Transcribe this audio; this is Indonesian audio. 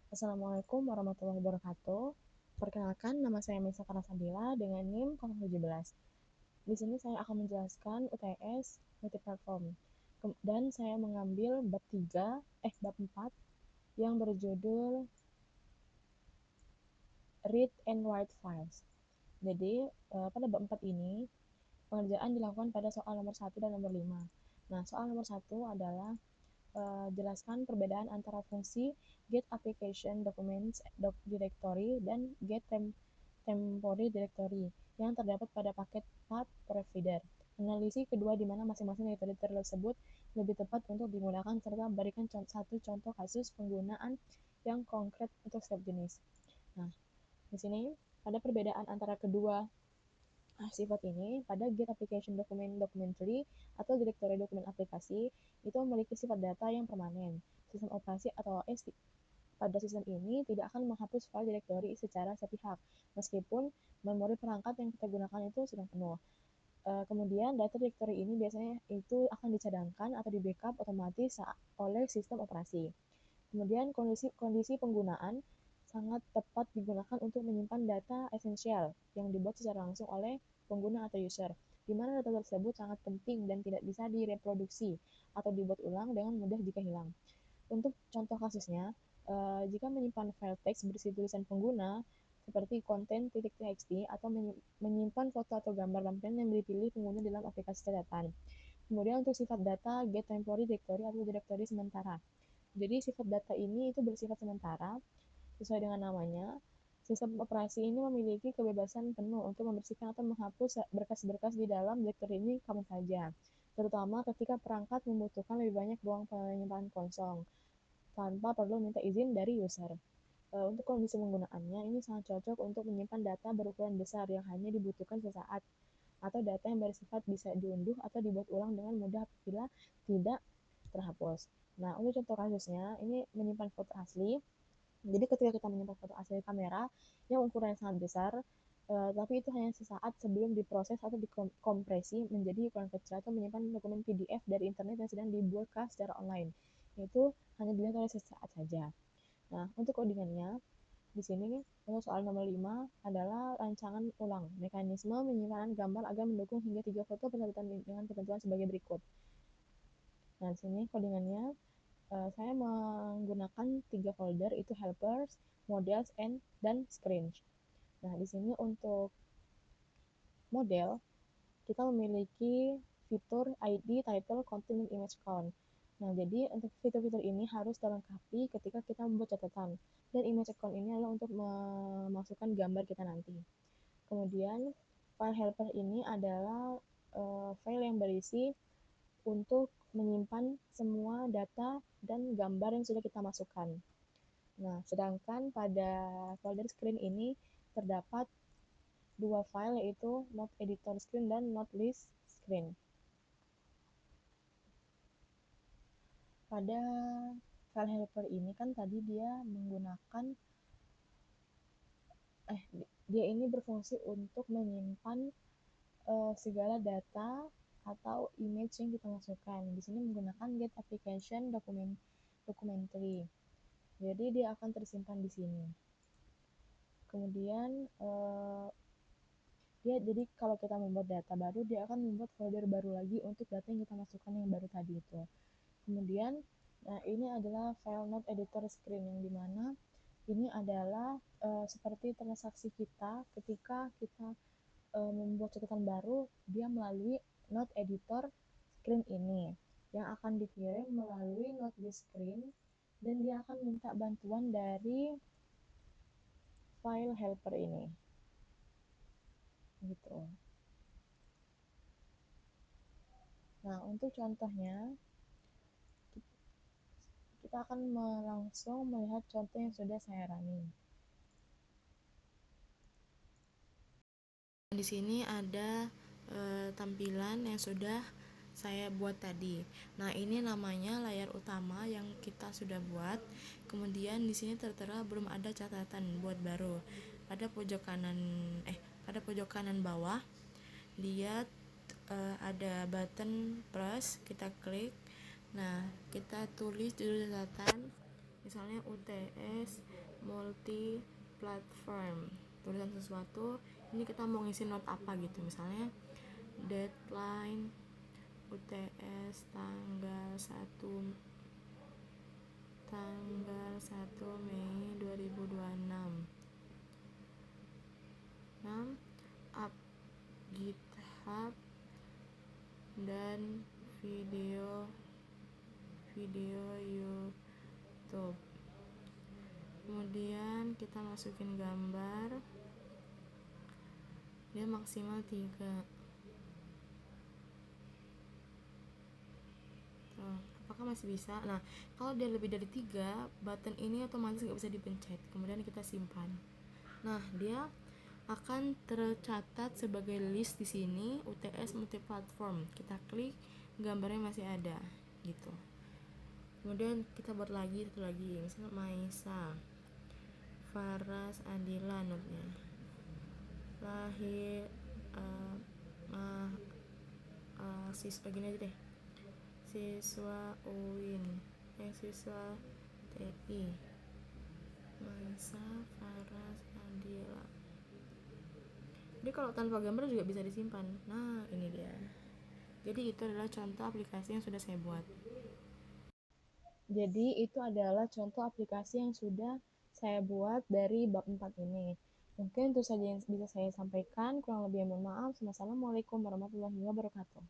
Assalamualaikum warahmatullahi wabarakatuh. Perkenalkan, nama saya Misa Karasabila dengan NIM 017. Di sini saya akan menjelaskan UTS multiplatform. Dan saya mengambil bab 4 yang berjudul Read and Write Files. Jadi, pada bab 4 ini pengerjaan dilakukan pada soal nomor 1 dan nomor 5. Nah, soal nomor 1 adalah jelaskan perbedaan antara fungsi get application documents directory dan get temporary directory yang terdapat pada paket path provider. Analisis kedua di mana masing-masing directory tersebut lebih tepat untuk digunakan serta berikan satu contoh kasus penggunaan yang konkret untuk setiap jenis. Nah, di sini ada perbedaan antara kedua sifat ini pada get application documentary atau direktori dokumen aplikasi itu memiliki sifat data yang permanen. Sistem operasi atau OS pada sistem ini tidak akan menghapus file direktori secara sepihak, meskipun memori perangkat yang kita gunakan itu sedang penuh. Kemudian data direktori ini biasanya itu akan dicadangkan atau di backup otomatis oleh sistem operasi. Kemudian kondisi penggunaan sangat tepat digunakan untuk menyimpan data esensial yang dibuat secara langsung oleh pengguna atau user, di mana data tersebut sangat penting dan tidak bisa direproduksi atau dibuat ulang dengan mudah jika hilang. Untuk contoh kasusnya, jika menyimpan file teks berisi tulisan pengguna, seperti konten.txt atau menyimpan foto atau gambar tampilan yang dipilih pengguna dalam aplikasi catatan. Kemudian untuk sifat data, get temporary directory atau direktori sementara. Jadi sifat data ini itu bersifat sementara, sesuai dengan namanya. Sistem operasi ini memiliki kebebasan penuh untuk membersihkan atau menghapus berkas-berkas di dalam direktori ini kapan saja, terutama ketika perangkat membutuhkan lebih banyak ruang penyimpanan kosong, tanpa perlu minta izin dari user. Untuk kondisi penggunaannya, ini sangat cocok untuk menyimpan data berukuran besar yang hanya dibutuhkan sesaat, atau data yang bersifat bisa diunduh atau dibuat ulang dengan mudah bila tidak terhapus. Nah, untuk contoh kasusnya, ini menyimpan foto asli. Jadi ketika kita menyimpan foto asli kamera yang ukurannya sangat besar, tapi itu hanya sesaat sebelum diproses atau dikompresi menjadi ukuran kecil atau menyimpan dokumen PDF dari internet yang sedang dibuat secara online. Itu hanya dilihat oleh sesaat saja. Nah, untuk codingannya, di sini untuk soal nomor 5 adalah rancangan ulang. Mekanisme penyimpanan gambar agar mendukung hingga 3 foto dengan ketentuan sebagai berikut. Nah, di sini codingannya saya menggunakan 3 folder, itu helpers, models, dan screens. Nah, di sini untuk model, kita memiliki fitur ID, title, content, dan image count. Nah, jadi untuk fitur-fitur ini harus dilengkapi ketika kita membuat catatan. Dan image count ini adalah untuk memasukkan gambar kita nanti. Kemudian, file helper ini adalah file yang berisi untuk menyimpan semua data dan gambar yang sudah kita masukkan. Nah, sedangkan pada folder screen ini terdapat 2 file, yaitu Note Editor Screen dan Note List Screen. Pada file helper ini kan tadi dia menggunakan dia ini berfungsi untuk menyimpan segala data atau image yang kita masukkan. Di sini menggunakan get application documentary. Jadi dia akan tersimpan di sini. Kemudian jadi kalau kita membuat data baru, dia akan membuat folder baru lagi untuk data yang kita masukkan yang baru tadi itu. Kemudian, nah ini adalah file Note Editor Screen yang dimana ini adalah seperti transaksi kita ketika kita membuat catatan baru, dia melalui Note Editor Screen ini yang akan dikirim melalui Note List Screen, dan dia akan minta bantuan dari file helper ini. Gitu. Nah, untuk contohnya, kita akan langsung melihat contoh yang sudah saya running. Di sini ada tampilan yang sudah saya buat tadi. Nah, ini namanya layar utama yang kita sudah buat. Kemudian di sini tertera belum ada catatan buat baru. Pada pojok kanan bawah lihat ada button plus, kita klik. Nah, kita tulis judul catatan. misalnya UTS multi platform, tulisan sesuatu, ini kita mau ngisi not apa gitu, misalnya deadline UTS tanggal 1 Mei 2026. 6. Up GitHub dan video YouTube. Kemudian kita masukin gambar, dia maksimal 3. Apakah masih bisa? Nah, kalau dia lebih dari 3, button ini otomatis nggak bisa dipencet, kemudian kita simpan. Nah, dia akan tercatat sebagai list di sini UTS multiplatform. Kita klik, gambarnya masih ada gitu. Kemudian kita buat lagi satu lagi, misalnya Maisa Faras Adila, notnya lahir siswa gini aja deh, siswa UIN, siswa TI Maisa Faras Adila. Jadi kalau tanpa gambar juga bisa disimpan. Nah, ini dia. Jadi itu adalah contoh aplikasi yang sudah saya buat. Jadi itu adalah contoh aplikasi yang sudah saya buat dari bab 4 ini. Mungkin itu saja yang bisa saya sampaikan. Kurang lebih mohon maaf. Wassalamualaikum warahmatullahi wabarakatuh.